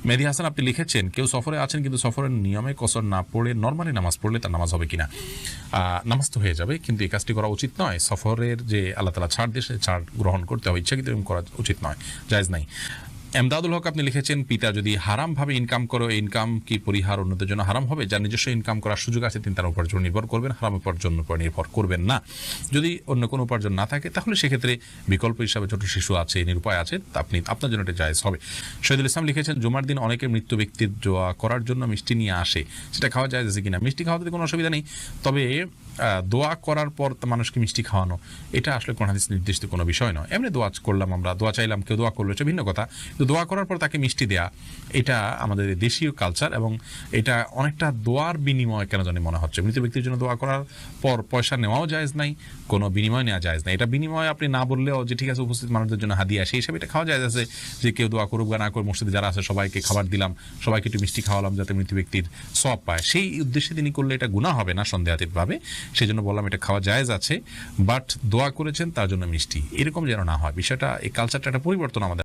মেহেদী হাসান আপনি লিখেছেন, কেউ সফরে আছেন কিন্তু সফরের নিয়মে কসর না পড়ে নর্মালি নামাজ পড়লে তার নামাজ হবে কিনা? নামাজ তো হয়ে যাবে, কিন্তু এই কাজটি করা উচিত নয়। সফরের যে আল্লাহ তাআলা ছাড় দিয়ে ছাড় গ্রহণ করতে হবে, ইচ্ছাকৃত করা উচিত নয়, জায়েজ নাই। এমদাদুল হক আপনি লিখেছেন, পিতা যদি হারামভাবে ইনকাম করে, ইনকাম কি পরিহার অন্যদের জন্য হারাম হবে? যার নিজস্ব ইনকাম করার সুযোগ আছে তিনি তার উপার্জন নির্ভর করবেন, হারাম উপার্জন উপর নির্ভর করবেন না। যদি অন্য কোনো উপার্জন না থাকে তাহলে সেক্ষেত্রে বিকল্প হিসাবে ছোট শিশু আছে, নিরুপায় আছে, আপনি আপনার জন্য এটা জায়েজ হবে। শহীদুল ইসলাম লিখেছেন, জুমার দিন অনেকে মৃত্যু ব্যক্তির দোয়া করার জন্য মিষ্টি নিয়ে আসে, সেটা খাওয়া জায়েজ আছে কিনা? মিষ্টি খাওয়াতে কোনো অসুবিধা নেই, তবে দোয়া করার পর মানুষকে মিষ্টি খাওয়ানো এটা আসলে কোন হাদিস নির্দিষ্ট কোনো বিষয় নয়। এমনি দোয়া করলাম, আমরা দোয়া চাইলাম, কেউ দোয়া করলো, এটা ভিন্ন কথা, কিন্তু দোয়া করার পর তাকে মিষ্টি দেয়া এটা আমাদের দেশীয় কালচার, এবং এটা অনেকটা দোয়ার বিনিময় কেন জানি মনে হচ্ছে। মৃত ব্যক্তির জন্য দোয়া করার পর পয়সা নেওয়াও জায়েজ নাই, কোনো বিনিময় নেওয়া জায়েজ নাই। এটা বিনিময় আপনি না বললেও যে ঠিক আছে উপস্থিত মানুষদের জন্য হাদিয়া, সেই হিসাবে এটা খাওয়া জায়েজ আছে, যে কেউ দোয়া করুক বা না করুক, মসজিদে যারা আছে সবাইকে খাবার দিলাম, সবাইকে একটু মিষ্টি খাওয়ালাম যাতে মৃত ব্যক্তির সওয়াব পায়, সেই উদ্দেশ্যে তিনি করলে এটা গুনাহ হবে না সন্দেহাতীতভাবে। সেই জন্য বললাম এটা খাওয়া জায়েজ আছে, বাট দোয়া করেছেন তার জন্য মিষ্টি এরকম যেন না হয়। বিষয়টা, এই কালচারটা একটা পরিবর্তন আমাদের